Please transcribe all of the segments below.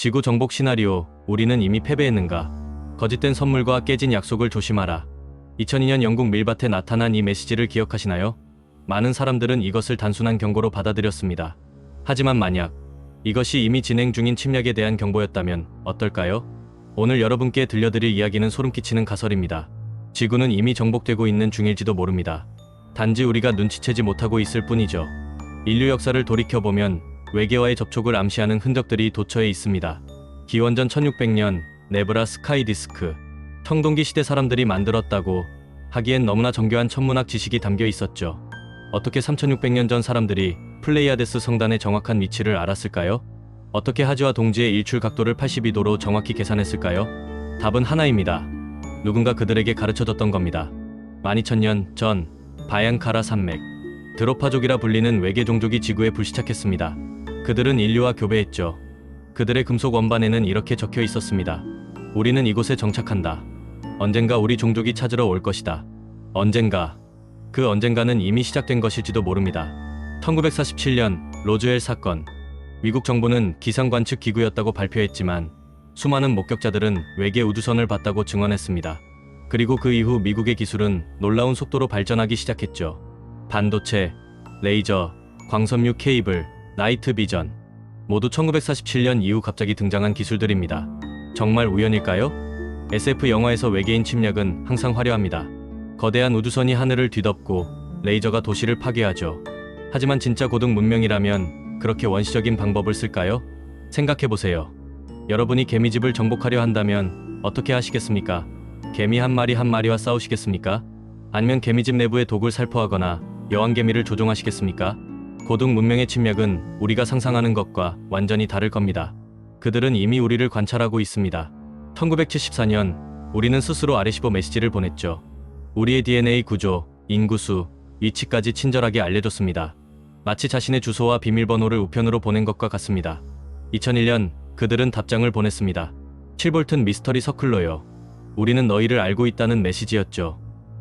지구 정복 시나리오, 우리는 이미 패배했는가? 거짓된 선물과 깨진 약속을 조심하라. 2002년 영국 밀밭에 나타난 이 메시지를 기억하시나요? 많은 사람들은 이것을 단순한 경고로 받아들였습니다. 하지만 만약 이것이 이미 진행 중인 침략에 대한 경보였다면 어떨까요? 오늘 여러분께 들려드릴 이야기는 소름 끼치는 가설입니다. 지구는 이미 정복되고 있는 중일지도 모릅니다. 단지 우리가 눈치채지 못하고 있을 뿐이죠. 인류 역사를 돌이켜보면 외계와의 접촉을 암시하는 흔적들이 도처에 있습니다. 기원전 1600년 네브라 스카이 디스크, 청동기 시대 사람들이 만들었다고 하기엔 너무나 정교한 천문학 지식이 담겨 있었죠. 어떻게 3600년 전 사람들이 플레이아데스 성단의 정확한 위치를 알았을까요? 어떻게 하지와 동지의 일출 각도를 82도로 정확히 계산했을까요? 답은 하나입니다. 누군가 그들에게 가르쳐줬던 겁니다. 12000년 전 바양카라 산맥, 드로파족이라 불리는 외계 종족이 지구에 불시착했습니다. 그들은 인류와 교배했죠. 그들의 금속 원반에는 이렇게 적혀 있었습니다. 우리는 이곳에 정착한다. 언젠가 우리 종족이 찾으러 올 것이다. 언젠가. 그 언젠가는 이미 시작된 것일지도 모릅니다. 1947년 로즈웰 사건. 미국 정부는 기상관측 기구였다고 발표했지만 수많은 목격자들은 외계 우주선을 봤다고 증언했습니다. 그리고 그 이후 미국의 기술은 놀라운 속도로 발전하기 시작했죠. 반도체, 레이저, 광섬유 케이블, 나이트 비전. 모두 1947년 이후 갑자기 등장한 기술들입니다. 정말 우연일까요? SF 영화에서 외계인 침략은 항상 화려합니다. 거대한 우주선이 하늘을 뒤덮고 레이저가 도시를 파괴하죠. 하지만 진짜 고등 문명이라면 그렇게 원시적인 방법을 쓸까요? 생각해보세요. 여러분이 개미집을 정복하려 한다면 어떻게 하시겠습니까? 개미 한 마리와 싸우시겠습니까? 아니면 개미집 내부의 독을 살포하거나 여왕개미를 조종하시겠습니까? 고등 문명의 침략은 우리가 상상하는 것과 완전히 다를 겁니다. 그들은 이미 우리를 관찰하고 있습니다. 1974년 우리는 스스로 아레시보 메시지를 보냈죠. 우리의 DNA 구조, 인구수, 위치까지 친절하게 알려줬습니다. 마치 자신의 주소와 비밀번호를 우편으로 보낸 것과 같습니다. 2001년 그들은 답장을 보냈습니다. 7볼튼 미스터리 서클로요. 우리는 너희를 알고 있다는 메시지였죠.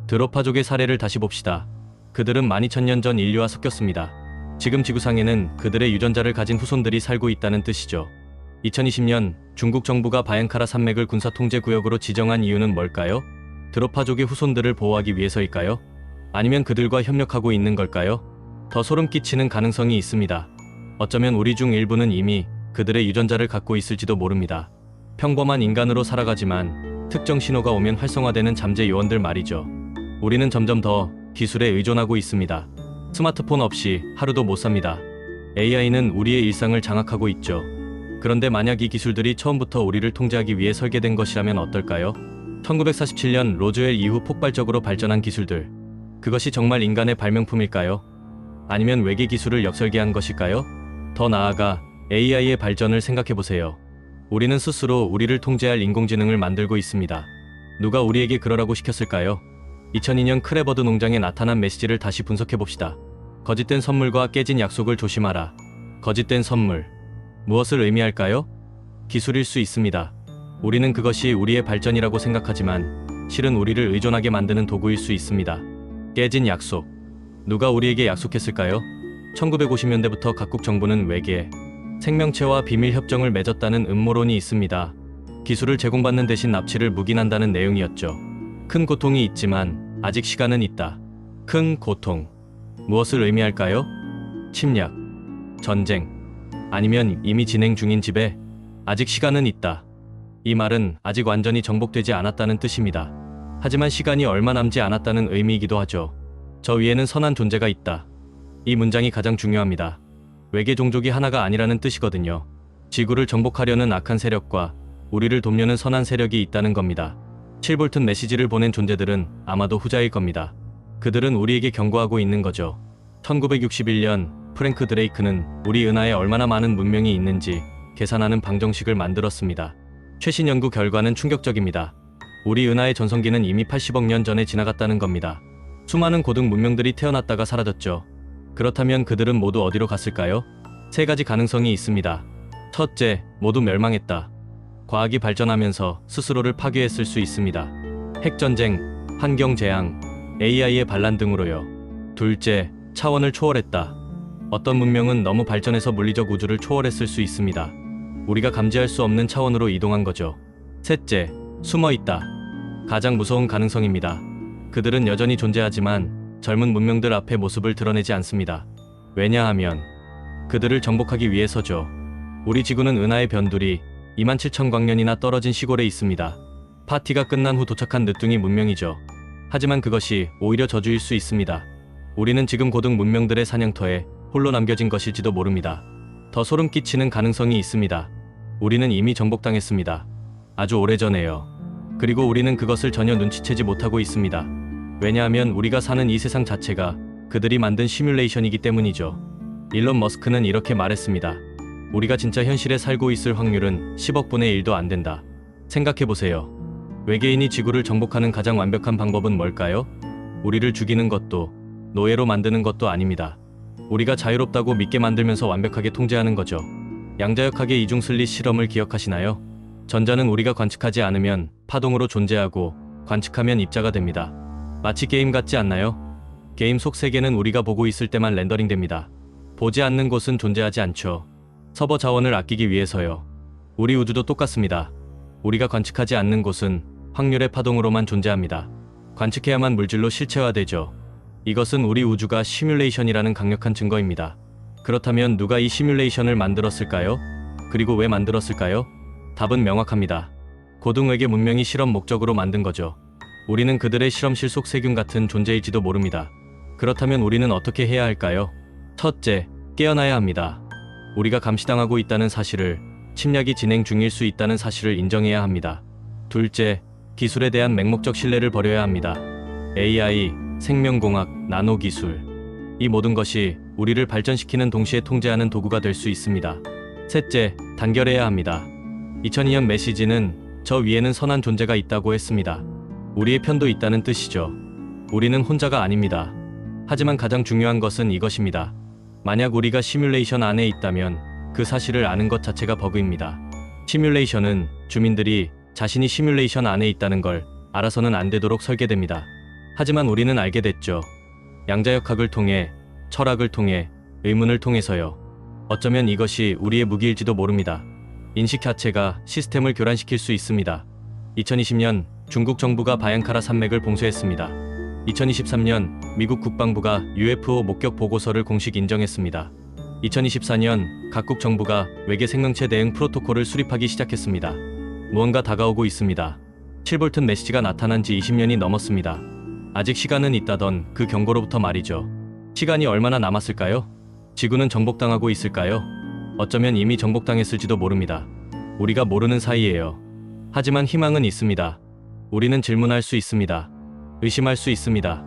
드로파족의 사례를 다시 봅시다. 그들은 12000년 전 인류와 섞였습니다. 지금 지구상에는 그들의 유전자를 가진 후손들이 살고 있다는 뜻이죠. 2020년 중국 정부가 바양카라 산맥을 군사 통제 구역으로 지정한 이유는 뭘까요? 드로파족의 후손들을 보호하기 위해서일까요? 아니면 그들과 협력하고 있는 걸까요? 더 소름 끼치는 가능성이 있습니다. 어쩌면 우리 중 일부는 이미 그들의 유전자를 갖고 있을지도 모릅니다. 평범한 인간으로 살아가지만 특정 신호가 오면 활성화되는 잠재 요원들 말이죠. 우리는 점점 더 기술에 의존하고 있습니다. 스마트폰 없이 하루도 못 삽니다. AI는 우리의 일상을 장악하고 있죠. 그런데 만약 이 기술들이 처음부터 우리를 통제하기 위해 설계된 것이라면 어떨까요? 1947년 로즈웰 이후 폭발적으로 발전한 기술들. 그것이 정말 인간의 발명품일까요? 아니면 외계 기술을 역설계한 것일까요? 더 나아가 AI의 발전을 생각해보세요. 우리는 스스로 우리를 통제할 인공지능을 만들고 있습니다. 누가 우리에게 그러라고 시켰을까요? 2002년 크레버드 농장에 나타난 메시지를 다시 분석해봅시다. 거짓된 선물과 깨진 약속을 조심하라. 거짓된 선물. 무엇을 의미할까요? 기술일 수 있습니다. 우리는 그것이 우리의 발전이라고 생각하지만 실은 우리를 의존하게 만드는 도구일 수 있습니다. 깨진 약속. 누가 우리에게 약속했을까요? 1950년대부터 각국 정부는 외계, 생명체와 비밀 협정을 맺었다는 음모론이 있습니다. 기술을 제공받는 대신 납치를 묵인한다는 내용이었죠. 큰 고통이 있지만 아직 시간은 있다. 큰 고통. 무엇을 의미할까요? 침략, 전쟁, 아니면 이미 진행 중인 지배? 아직 시간은 있다. 이 말은 아직 완전히 정복되지 않았다는 뜻입니다. 하지만 시간이 얼마 남지 않았다는 의미이기도 하죠. 저 위에는 선한 존재가 있다. 이 문장이 가장 중요합니다. 외계 종족이 하나가 아니라는 뜻이거든요. 지구를 정복하려는 악한 세력과 우리를 돕려는 선한 세력이 있다는 겁니다. 7볼튼 메시지를 보낸 존재들은 아마도 후자일 겁니다. 그들은 우리에게 경고하고 있는 거죠. 1961년 프랭크 드레이크는 우리 은하에 얼마나 많은 문명이 있는지 계산하는 방정식을 만들었습니다. 최신 연구 결과는 충격적입니다. 우리 은하의 전성기는 이미 80억 년 전에 지나갔다는 겁니다. 수많은 고등 문명들이 태어났다가 사라졌죠. 그렇다면 그들은 모두 어디로 갔을까요? 세 가지 가능성이 있습니다. 첫째, 모두 멸망했다. 과학이 발전하면서 스스로를 파괴했을 수 있습니다. 핵전쟁, 환경재앙, AI의 반란 등으로요. 둘째, 차원을 초월했다. 어떤 문명은 너무 발전해서 물리적 우주를 초월했을 수 있습니다. 우리가 감지할 수 없는 차원으로 이동한 거죠. 셋째, 숨어 있다. 가장 무서운 가능성입니다. 그들은 여전히 존재하지만 젊은 문명들 앞에 모습을 드러내지 않습니다. 왜냐하면 그들을 정복하기 위해서죠. 우리 지구는 은하의 변두리 27,000광년이나 떨어진 시골에 있습니다. 파티가 끝난 후 도착한 늦둥이 문명이죠. 하지만 그것이 오히려 저주일 수 있습니다. 우리는 지금 고등 문명들의 사냥터에 홀로 남겨진 것일지도 모릅니다. 더 소름 끼치는 가능성이 있습니다. 우리는 이미 정복당했습니다. 아주 오래전에요. 그리고 우리는 그것을 전혀 눈치채지 못하고 있습니다. 왜냐하면 우리가 사는 이 세상 자체가 그들이 만든 시뮬레이션이기 때문이죠. 일론 머스크는 이렇게 말했습니다. 우리가 진짜 현실에 살고 있을 확률은 10억 분의 1도 안 된다. 생각해보세요. 외계인이 지구를 정복하는 가장 완벽한 방법은 뭘까요? 우리를 죽이는 것도 노예로 만드는 것도 아닙니다. 우리가 자유롭다고 믿게 만들면서 완벽하게 통제하는 거죠. 양자역학의 이중 슬릿 실험을 기억하시나요? 전자는 우리가 관측하지 않으면 파동으로 존재하고 관측하면 입자가 됩니다. 마치 게임 같지 않나요? 게임 속 세계는 우리가 보고 있을 때만 렌더링됩니다. 보지 않는 곳은 존재하지 않죠. 서버 자원을 아끼기 위해서요. 우리 우주도 똑같습니다. 우리가 관측하지 않는 곳은 확률의 파동으로만 존재합니다. 관측해야만 물질로 실체화되죠. 이것은 우리 우주가 시뮬레이션이라는 강력한 증거입니다. 그렇다면 누가 이 시뮬레이션을 만들었을까요? 그리고 왜 만들었을까요? 답은 명확합니다. 고등외계 문명이 실험 목적으로 만든 거죠. 우리는 그들의 실험실 속 세균 같은 존재일지도 모릅니다. 그렇다면 우리는 어떻게 해야 할까요? 첫째, 깨어나야 합니다. 우리가 감시당하고 있다는 사실을, 침략이 진행 중일 수 있다는 사실을 인정해야 합니다. 둘째, 기술에 대한 맹목적 신뢰를 버려야 합니다. AI, 생명공학, 나노기술. 이 모든 것이 우리를 발전시키는 동시에 통제하는 도구가 될 수 있습니다. 셋째, 단결해야 합니다. 2002년 메시지는 저 위에는 선한 존재가 있다고 했습니다. 우리의 편도 있다는 뜻이죠. 우리는 혼자가 아닙니다. 하지만 가장 중요한 것은 이것입니다. 만약 우리가 시뮬레이션 안에 있다면 그 사실을 아는 것 자체가 버그입니다. 시뮬레이션은 주민들이 자신이 시뮬레이션 안에 있다는 걸 알아서는 안 되도록 설계됩니다. 하지만 우리는 알게 됐죠. 양자역학을 통해, 철학을 통해, 의문을 통해서요. 어쩌면 이것이 우리의 무기일지도 모릅니다. 인식 자체가 시스템을 교란시킬 수 있습니다. 2020년 중국 정부가 바양카라 산맥을 봉쇄했습니다. 2023년 미국 국방부가 UFO 목격 보고서를 공식 인정했습니다. 2024년 각국 정부가 외계 생명체 대응 프로토콜을 수립하기 시작했습니다. 무언가 다가오고 있습니다. 7볼튼 메시지가 나타난 지 20년이 넘었습니다. 아직 시간은 있다던 그 경고로부터 말이죠. 시간이 얼마나 남았을까요? 지구는 정복당하고 있을까요? 어쩌면 이미 정복당했을지도 모릅니다. 우리가 모르는 사이에요. 하지만 희망은 있습니다. 우리는 질문할 수 있습니다. 의심할 수 있습니다.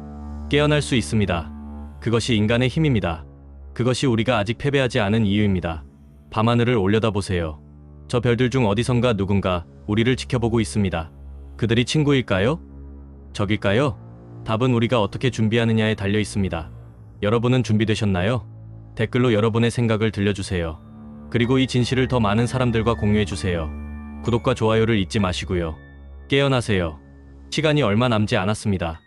깨어날 수 있습니다. 그것이 인간의 힘입니다. 그것이 우리가 아직 패배하지 않은 이유입니다. 밤하늘을 올려다보세요. 저 별들 중 어디선가 누군가 우리를 지켜보고 있습니다. 그들이 친구일까요? 적일까요? 답은 우리가 어떻게 준비하느냐에 달려 있습니다. 여러분은 준비되셨나요? 댓글로 여러분의 생각을 들려주세요. 그리고 이 진실을 더 많은 사람들과 공유해주세요. 구독과 좋아요를 잊지 마시고요. 깨어나세요. 시간이 얼마 남지 않았습니다.